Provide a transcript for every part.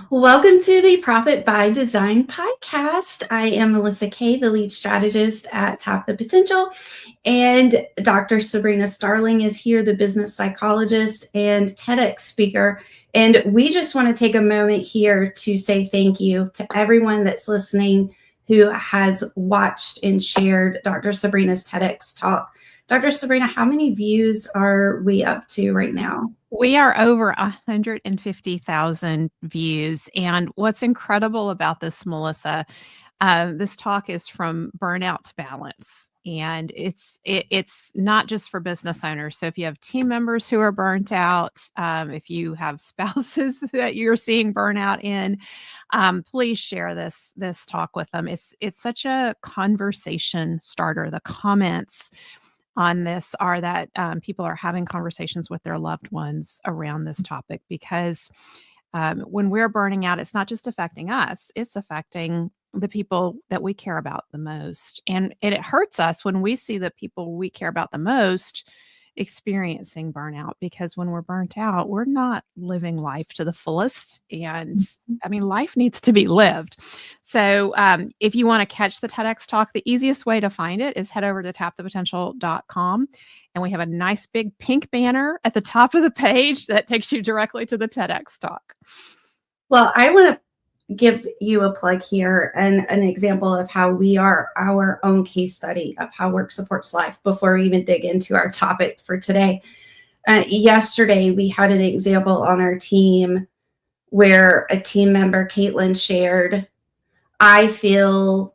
Welcome to the Profit by Design podcast. I am Melissa Kay, the lead strategist at Tap the Potential, and Dr. Sabrina Starling is here, the business psychologist and TEDx speaker. And we just want to take a moment here to say thank you to everyone that's listening who has watched and shared Dr. Sabrina's TEDx talk. Dr. Sabrina, how many views are we up to right now? We are over 150,000 views. And what's incredible about this, Melissa, this talk is from burnout to balance. And it's not just for business owners. So if you have team members who are burnt out, if you have spouses that you're seeing burnout in, please share this talk with them. It's such a conversation starter. The comments on this are that people are having conversations with their loved ones around this topic because when we're burning out, it's not just affecting us, it's affecting the people that we care about the most. And it hurts us when we see the people we care about the most experiencing burnout, because when we're burnt out, we're not living life to the fullest. And I mean, life needs to be lived. So if you want to catch the TEDx talk, the easiest way to find it is head over to tapthepotential.com. And we have a nice big pink banner at the top of the page that takes you directly to the TEDx talk. Well, I want to give you a plug here and an example of how we are our own case study of how work supports life before we even dig into our topic for today. Yesterday, we had an example on our team where a team member, Caitlin, shared, I feel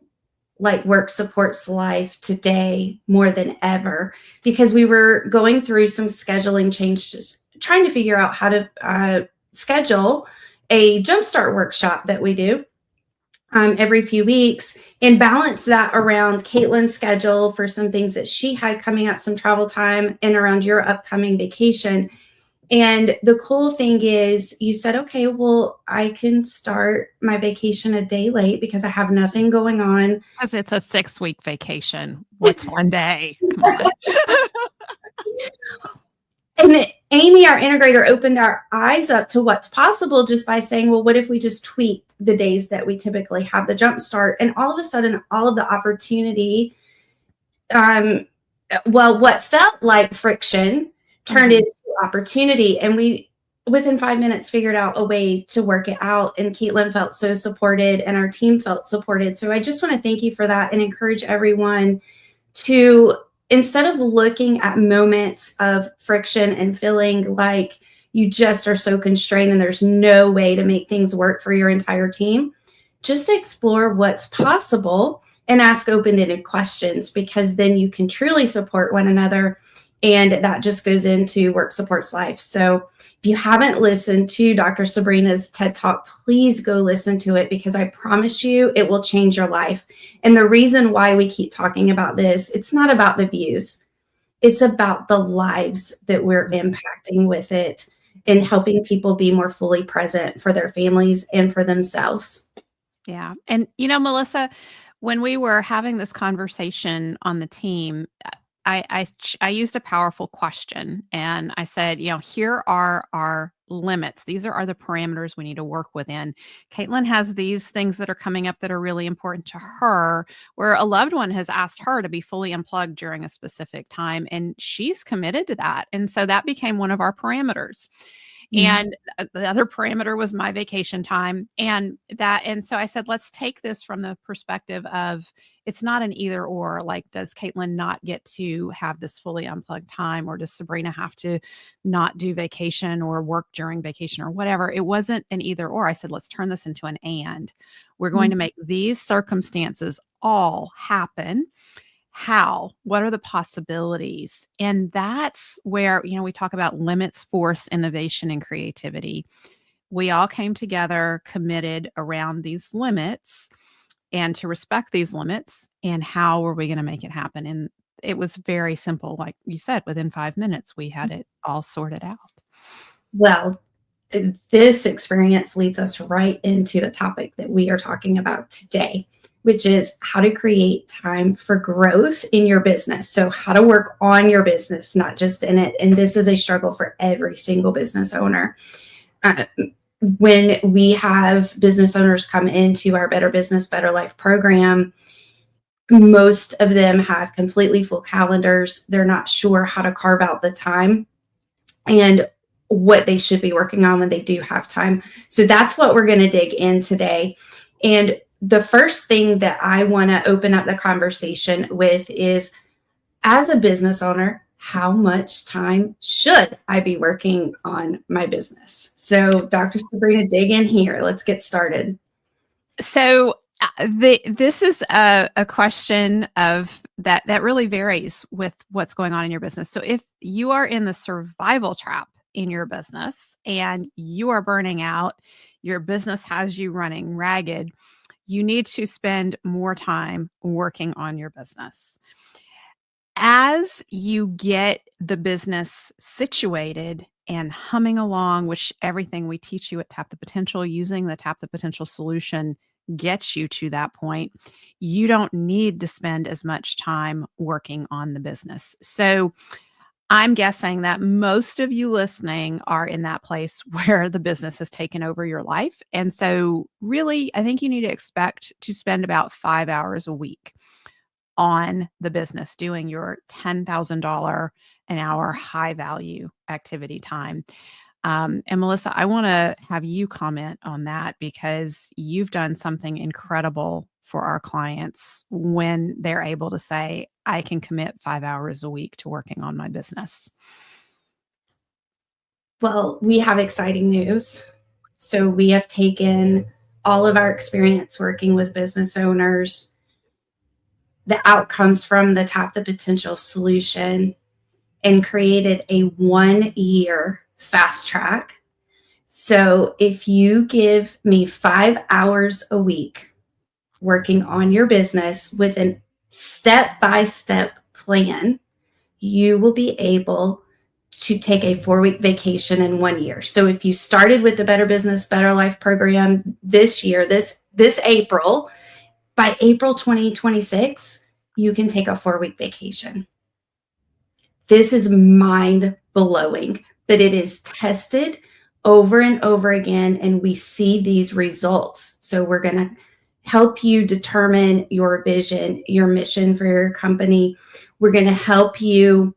like work supports life today more than ever, because we were going through some scheduling changes, trying to figure out how to schedule a jumpstart workshop that we do every few weeks and balance that around Caitlin's schedule for some things that she had coming up, some travel time, and around your upcoming vacation. And the cool thing is you said, okay, well, I can start my vacation a day late because I have nothing going on. Because it's a 6-week vacation. What's one day? Come on. And Amy, our integrator, opened our eyes up to what's possible just by saying, well, what if we just tweaked the days that we typically have the jump start? And all of a sudden, all of the opportunity, what felt like friction turned into opportunity. And we, within 5 minutes, figured out a way to work it out. And Caitlin felt so supported and our team felt supported. So I just want to thank you for that and encourage everyone to, instead of looking at moments of friction and feeling like you just are so constrained and there's no way to make things work for your entire team, just explore what's possible and ask open-ended questions, because then you can truly support one another. And that just goes into work supports life. So if you haven't listened to Dr. Sabrina's TED Talk, please go listen to it, because I promise you it will change your life. And the reason why we keep talking about this, it's not about the views. It's about the lives that we're impacting with it and helping people be more fully present for their families and for themselves. Yeah. And, Melissa, when we were having this conversation on the team, I used a powerful question, and I said, here are our limits. These are the parameters we need to work within. Caitlin has these things that are coming up that are really important to her, where a loved one has asked her to be fully unplugged during a specific time, and she's committed to that. And so that became one of our parameters. And the other parameter was my vacation time. And so I said, let's take this from the perspective of, it's not an either or, like, does Caitlin not get to have this fully unplugged time, or does Sabrina have to not do vacation or work during vacation or whatever? It wasn't an either or. I said, let's turn this into an and. We're going to make these circumstances all happen. How? What are the possibilities? And that's where, we talk about limits, force, innovation, and creativity. We all came together, committed around these limits and to respect these limits. And how were we going to make it happen? And it was very simple. Like you said, within 5 minutes, we had it all sorted out. Well, this experience leads us right into the topic that we are talking about today, which is how to create time for growth in your business. So how to work on your business, not just in it. And this is a struggle for every single business owner. when we have business owners come into our Better Business, Better Life program, most of them have completely full calendars. They're not sure how to carve out the time and what they should be working on when they do have time. So that's what we're going to dig in today. And the first thing that I want to open up the conversation with is, as a business owner, how much time should I be working on my business? So, Dr. Sabrina, dig in here. Let's get started. So this is a question of that really varies with what's going on in your business. So if you are in the survival trap in your business and you are burning out, your business has you running ragged, you need to spend more time working on your business. As you get the business situated and humming along, which everything we teach you at Tap the Potential, using the Tap the Potential solution gets you to that point, you don't need to spend as much time working on the business. So I'm guessing that most of you listening are in that place where the business has taken over your life. And so really, I think you need to expect to spend about 5 hours a week on the business doing your $10,000 an hour high value activity time. And Melissa, I want to have you comment on that because you've done something incredible for our clients when they're able to say, I can commit 5 hours a week to working on my business. Well, we have exciting news. So, we have taken all of our experience working with business owners, the outcomes from the Tap the Potential solution, and created a 1-year fast track. So if you give me 5 hours a week working on your business with a step-by-step plan, you will be able to take a 4-week vacation in 1 year. So if you started with the Better Business, Better Life program this year, this April, by April 2026, you can take a 4-week vacation. This is mind-blowing, but it is tested over and over again, and we see these results. So we're going to help you determine your vision, your mission for your company. We're going to help you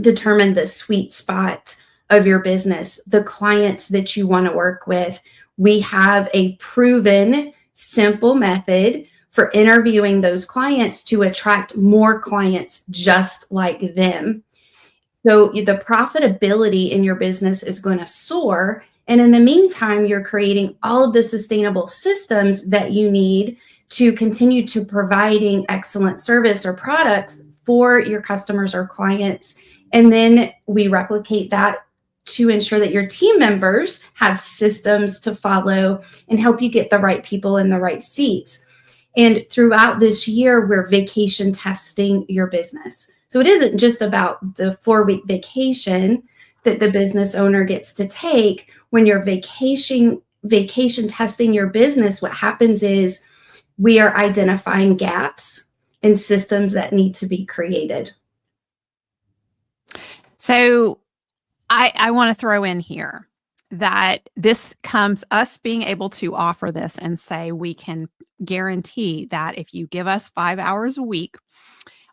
determine the sweet spot of your business, the clients that you want to work with. We have a proven, simple method for interviewing those clients to attract more clients just like them. So the profitability in your business is going to soar. And in the meantime, you're creating all of the sustainable systems that you need to continue to providing excellent service or products for your customers or clients. And then we replicate that to ensure that your team members have systems to follow and help you get the right people in the right seats. And throughout this year, we're vacation testing your business. So it isn't just about the 4-week vacation that the business owner gets to take. When you're vacation testing your business, what happens is we are identifying gaps and systems that need to be created. So I want to throw in here that this comes us being able to offer this and say we can guarantee that if you give us 5 hours a week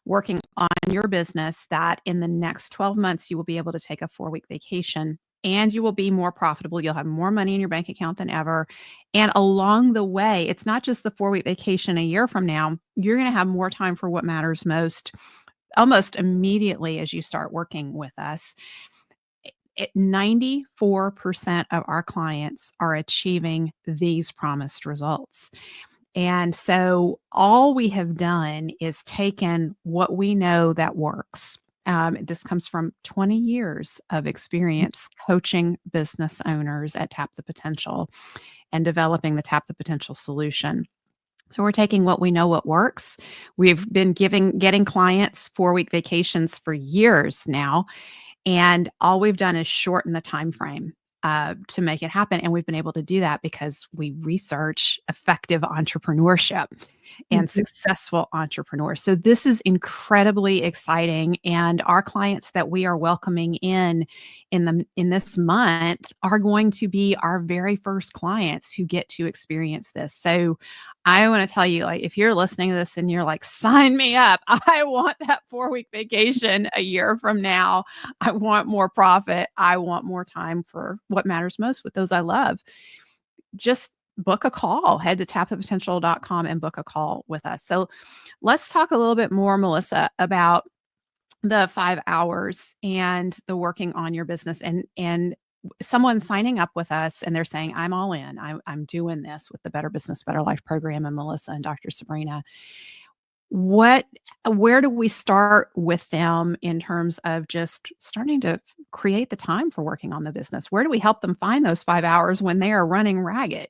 working on your business, that in the next 12 months, you will be able to take a 4-week vacation and you will be more profitable. You'll have more money in your bank account than ever. And along the way, it's not just the 4-week vacation a year from now. You're going to have more time for what matters most almost immediately as you start working with us. 94% of our clients are achieving these promised results. And so all we have done is taken what we know that works. This comes from 20 years of experience coaching business owners at Tap the Potential and developing the Tap the Potential solution. So we're taking what we know what works. We've been getting clients 4-week vacations for years now. And all we've done is shorten the time frame to make it happen. And we've been able to do that because we research effective entrepreneurship. and successful entrepreneurs. So this is incredibly exciting, and our clients that we are welcoming in this month are going to be our very first clients who get to experience this. So I want to tell you, like, if you're listening to this and you're like, sign me up, I want that 4-week vacation a year from now. I want more profit. I want more time for what matters most with those I love. Just book a call. Head to tapthepotential.com and book a call with us. So let's talk a little bit more, Melissa, about the 5 hours and the working on your business, and someone signing up with us and they're saying, I'm all in. I'm doing this with the Better Business, Better Life program and Melissa and Dr. Sabrina. Where do we start with them in terms of just starting to create the time for working on the business? Where do we help them find those 5 hours when they are running ragged?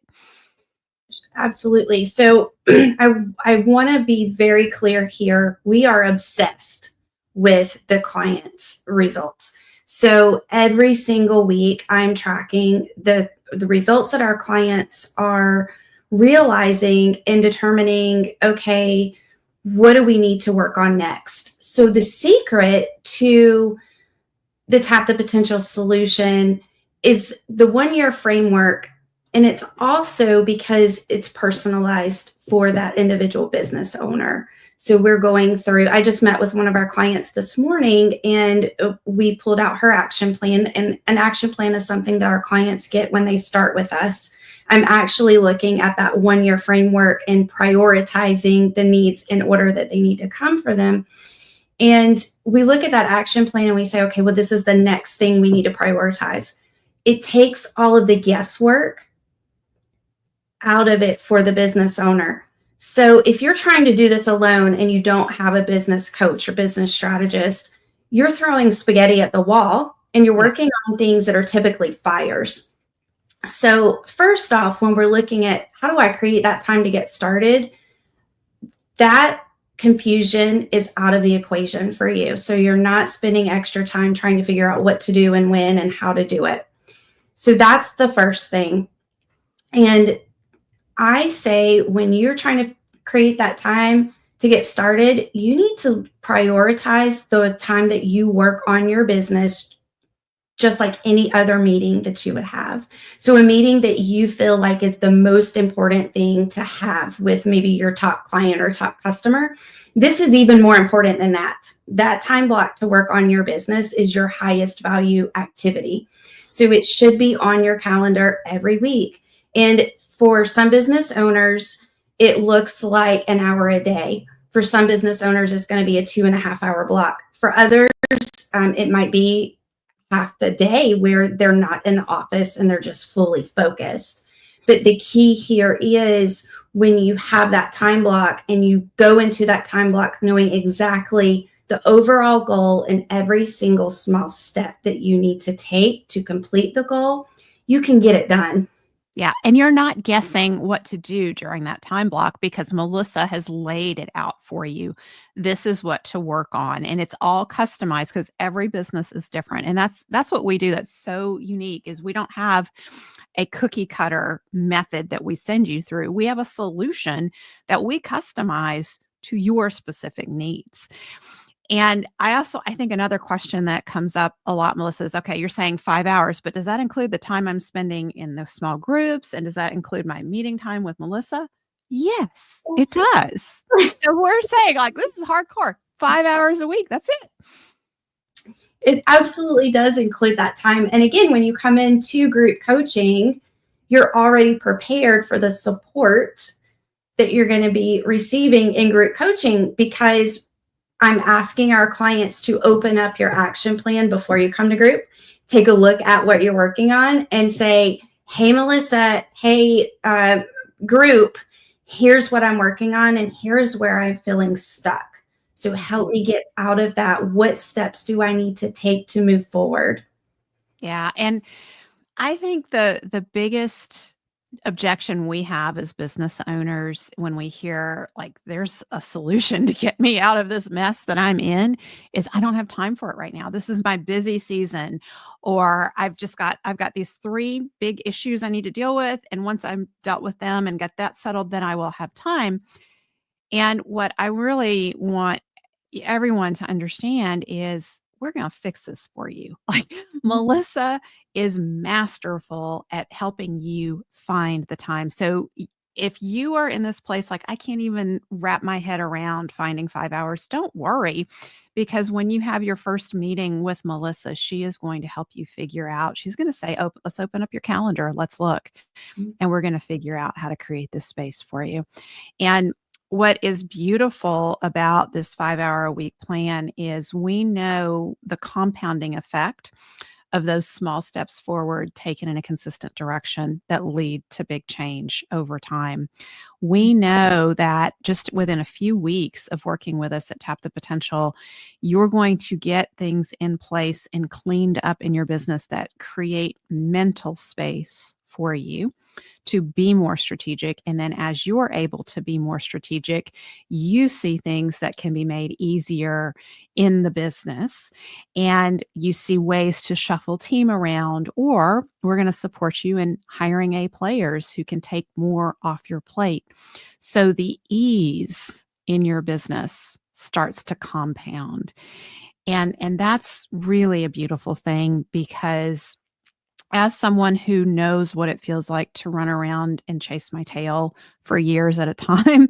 Absolutely. So I want to be very clear here. We are obsessed with the client's results. So every single week I'm tracking the results that our clients are realizing and determining, okay, what do we need to work on next? So the secret to the Tap the Potential solution is the 1-year framework. And it's also because it's personalized for that individual business owner. So we're going through, I just met with one of our clients this morning and we pulled out her action plan. And an action plan is something that our clients get when they start with us. I'm actually looking at that 1-year framework and prioritizing the needs in order that they need to come for them. And we look at that action plan and we say, okay, well, this is the next thing we need to prioritize. It takes all of the guesswork out of it for the business owner. So if you're trying to do this alone and you don't have a business coach or business strategist, you're throwing spaghetti at the wall and you're working on things that are typically fires. So first off, when we're looking at how do I create that time to get started, that confusion is out of the equation for you. So you're not spending extra time trying to figure out what to do and when and how to do it. So that's the first thing. And I say when you're trying to create that time to get started, you need to prioritize the time that you work on your business just like any other meeting that you would have. So a meeting that you feel like is the most important thing to have with maybe your top client or top customer, this is even more important than that. That time block to work on your business is your highest value activity. So it should be on your calendar every week. And for some business owners, it looks like an hour a day. For some business owners, it's going to be a 2.5-hour block. For others, it might be half the day where they're not in the office and they're just fully focused. But the key here is when you have that time block and you go into that time block knowing exactly the overall goal and every single small step that you need to take to complete the goal, you can get it done. Yeah. And you're not guessing what to do during that time block because Melissa has laid it out for you. This is what to work on. And it's all customized because every business is different. And that's what we do that's so unique is we don't have a cookie cutter method that we send you through. We have a solution that we customize to your specific needs. And I think another question that comes up a lot, Melissa, is, okay, you're saying 5 hours, but does that include the time I'm spending in the small groups? And does that include my meeting time with Melissa? Yes, it does. So we're saying like, this is hardcore, 5 hours a week. That's it. It absolutely does include that time. And again, when you come into group coaching, you're already prepared for the support that you're going to be receiving in group coaching because I'm asking our clients to open up your action plan before you come to group, take a look at what you're working on and say, hey, Melissa, hey, group, here's what I'm working on and here's where I'm feeling stuck. So help me get out of that. What steps do I need to take to move forward? Yeah. And I think the biggest objection we have as business owners when we hear like there's a solution to get me out of this mess that I'm in is I don't have time for it right now. This is my busy season, or I've got these 3 big issues I need to deal with, and once I'm dealt with them and get that settled, then I will have time. And what I really want everyone to understand is we're going to fix this for you. Like Melissa is masterful at helping you find the time. So if you are in this place, like I can't even wrap my head around finding 5 hours, don't worry, because when you have your first meeting with Melissa, she is going to help you figure out. She's going to say, oh, let's open up your calendar. Let's look. And we're going to figure out how to create this space for you. And what is beautiful about this 5 hour a week plan is we know the compounding effect of those small steps forward taken in a consistent direction that lead to big change over time. We know that just within a few weeks of working with us at Tap the Potential, you're going to get things in place and cleaned up in your business that create mental space for you to be more strategic. And then as you're able to be more strategic, you see things that can be made easier in the business. And you see ways to shuffle team around, or we're going to support you in hiring A players who can take more off your plate. So the ease in your business starts to compound. And that's really a beautiful thing, because as someone who knows what it feels like to run around and chase my tail for years at a time,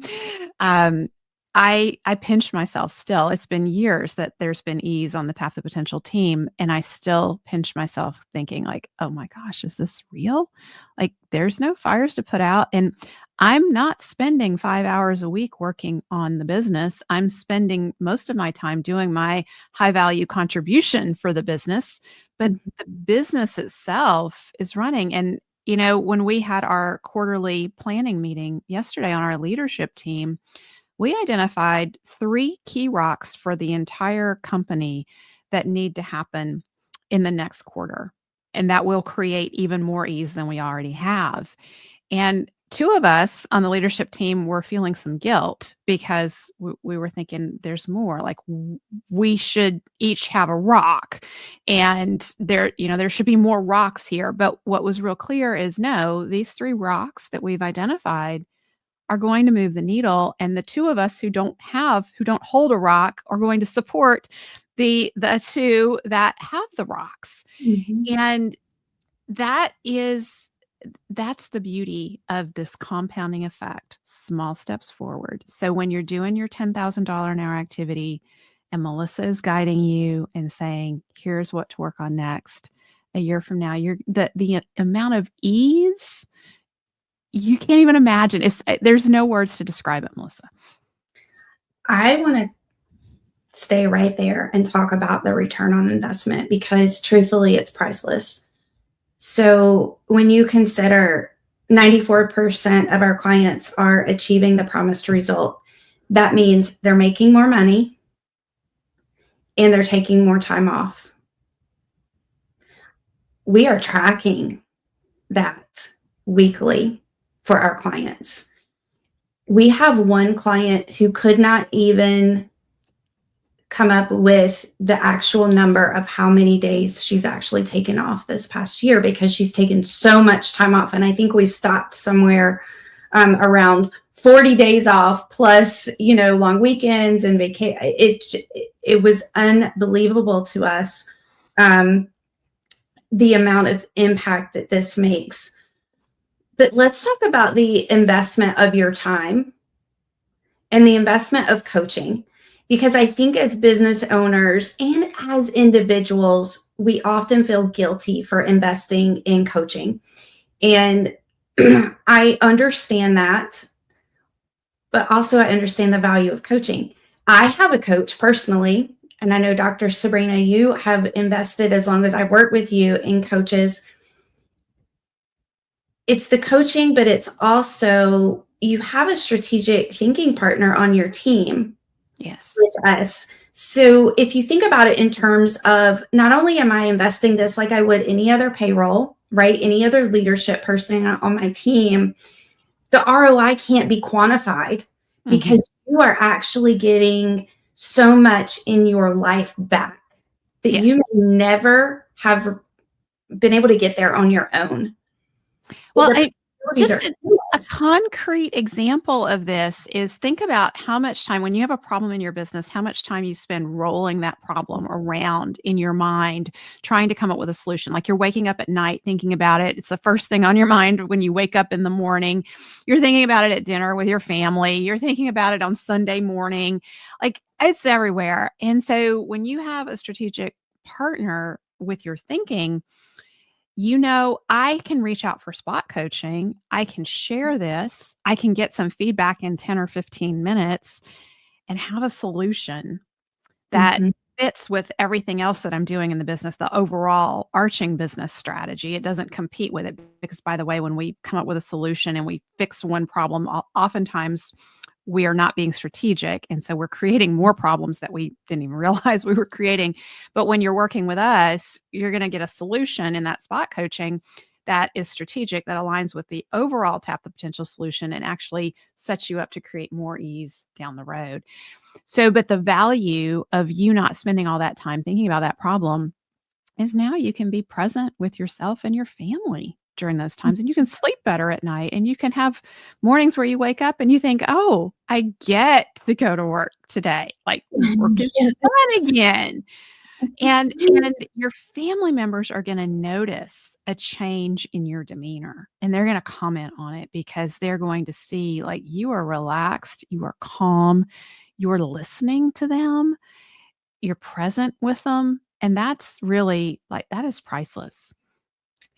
I pinch myself still. It's been years that there's been ease on the Tap the Potential team, and I still pinch myself thinking like, oh my gosh, is this real? Like there's no fires to put out. And I'm not spending 5 hours a week working on the business. I'm spending most of my time doing my high value contribution for the business, but the business itself is running. And, you know, when we had our quarterly planning meeting yesterday on our leadership team, we identified 3 key rocks for the entire company that need to happen in the next quarter. And that will create even more ease than we already have. And 2 of us on the leadership team were feeling some guilt because we were thinking there's more, like we should each have a rock, and there should be more rocks here. But what was real clear is no, these 3 rocks that we've identified are going to move the needle. And the 2 of us who don't hold a rock are going to support the 2 that have the rocks. And that's the beauty of this compounding effect, small steps forward. So when you're doing your $10,000 an hour activity and Melissa is guiding you and saying, here's what to work on next, a year from now, the amount of ease, you can't even imagine. There's no words to describe it, Melissa. I want to stay right there and talk about the return on investment, because truthfully, it's priceless. So when you consider 94% of our clients are achieving the promised result, that means they're making more money and they're taking more time off. We are tracking that weekly for our clients. We have one client who could not even come up with the actual number of how many days she's actually taken off this past year, because she's taken so much time off. And I think we stopped somewhere around 40 days off plus, long weekends and vacation. It was unbelievable to us, the amount of impact that this makes. But let's talk about the investment of your time and the investment of coaching. Because I think as business owners and as individuals, we often feel guilty for investing in coaching. And I understand that, but also I understand the value of coaching. I have a coach personally, and I know Dr. Sabrina, you have invested, as long as I've worked with you, in coaches. It's the coaching, but it's also, you have a strategic thinking partner on your team. Yes. With us. So if you think about it in terms of, not only am I investing this like I would any other payroll, right? Any other leadership person on my team, the ROI can't be quantified, because you are actually getting so much in your life back that you may never have been able to get there on your own. Well, These Just are a concrete example of this is think about how much time, when you have a problem in your business, how much time you spend rolling that problem around in your mind, trying to come up with a solution. Like you're waking up at night thinking about it. It's the first thing on your mind when you wake up in the morning. You're thinking about it at dinner with your family. You're thinking about it on Sunday morning. Like it's everywhere. And so when you have a strategic partner with your thinking, I can reach out for spot coaching. I can share this. I can get some feedback in 10 or 15 minutes and have a solution that Mhm. fits with everything else that I'm doing in the business, the overall arching business strategy. It doesn't compete with it because, by the way, when we come up with a solution and we fix one problem, oftentimes we are not being strategic. And so we're creating more problems that we didn't even realize we were creating. But when you're working with us, you're going to get a solution in that spot coaching that is strategic, that aligns with the overall tap the potential solution and actually sets you up to create more ease down the road. So, but the value of you not spending all that time thinking about that problem is now you can be present with yourself and your family during those times, and you can sleep better at night, and you can have mornings where you wake up and you think, oh, I get to go to work today. Like work is fun Yes. again. And your family members are going to notice a change in your demeanor, and they're going to comment on it because they're going to see like you are relaxed, you are calm, you're listening to them, you're present with them. And that's really like that is priceless.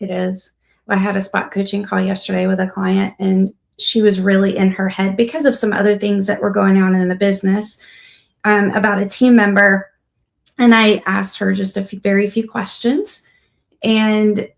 It is. I had a spot coaching call yesterday with a client, and she was really in her head because of some other things that were going on in the business, about a team member. And I asked her just very few questions. And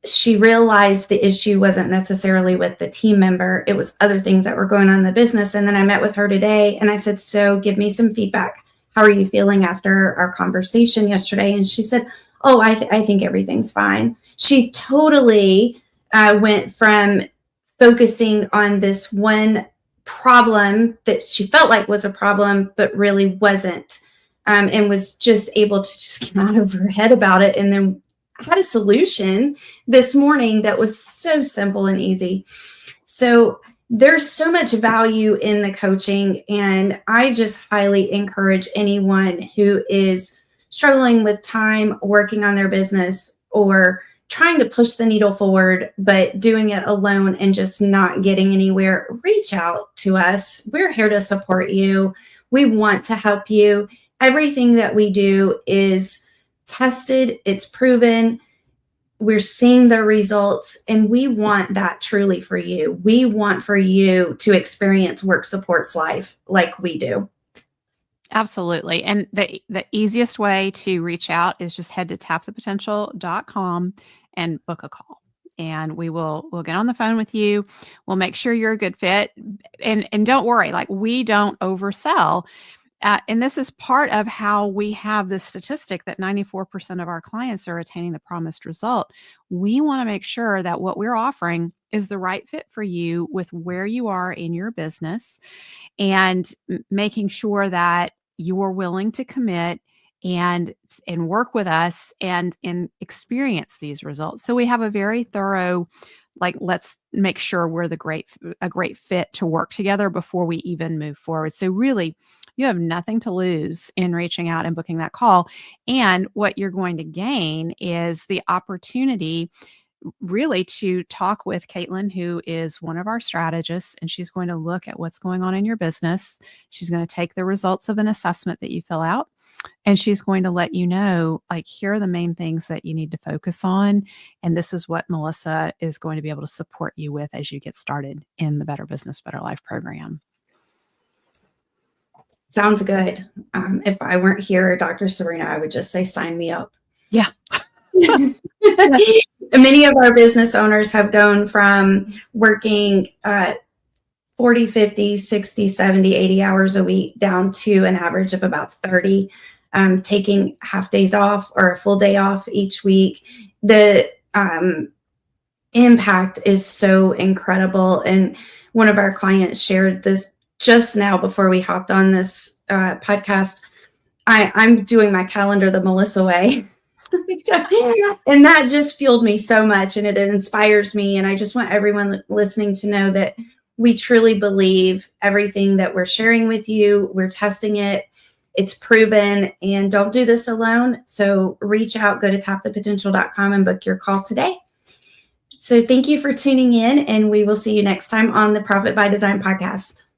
she realized the issue wasn't necessarily with the team member. It was other things that were going on in the business. And then I met with her today and I said, so give me some feedback. How are you feeling after our conversation yesterday? And she said, oh, I think everything's fine. She totally went from focusing on this one problem that she felt like was a problem, but really wasn't, and was just able to just get out of her head about it. And then had a solution this morning that was so simple and easy. So there's so much value in the coaching, and I just highly encourage anyone who is struggling with time working on their business or trying to push the needle forward, but doing it alone and just not getting anywhere, reach out to us. We're here to support you. We want to help you. Everything that we do is tested, it's proven, we're seeing the results, and we want that truly for you. We want for you to experience Work Supports life like we do. Absolutely. And the easiest way to reach out is just head to tapthepotential.com and book a call. And we'll get on the phone with you. We'll make sure you're a good fit. And don't worry, like we don't oversell. And this is part of how we have this statistic that 94% of our clients are attaining the promised result. We want to make sure that what we're offering is the right fit for you with where you are in your business, and making sure that you're willing to commit and work with us and experience these results. So we have a very thorough, like, let's make sure we're a great fit to work together before we even move forward. So really, you have nothing to lose in reaching out and booking that call. And what you're going to gain is the opportunity really to talk with Caitlin, who is one of our strategists, and she's going to look at what's going on in your business. She's going to take the results of an assessment that you fill out, and she's going to let you know, like, here are the main things that you need to focus on. And this is what Melissa is going to be able to support you with as you get started in the Better Business, Better Life program. Sounds good. If I weren't here, Dr. Serena, I would just say, sign me up. Yeah. Many of our business owners have gone from working 40, 50, 60, 70, 80 hours a week down to an average of about 30, taking half days off or a full day off each week. The impact is so incredible. And one of our clients shared this just now before we hopped on this podcast. I'm doing my calendar the Melissa way. So, and that just fueled me so much, and it inspires me. And I just want everyone listening to know that we truly believe everything that we're sharing with you. We're testing it. It's proven, and don't do this alone. So reach out, go to tapthepotential.com and book your call today. So thank you for tuning in, and we will see you next time on the Profit by Design podcast.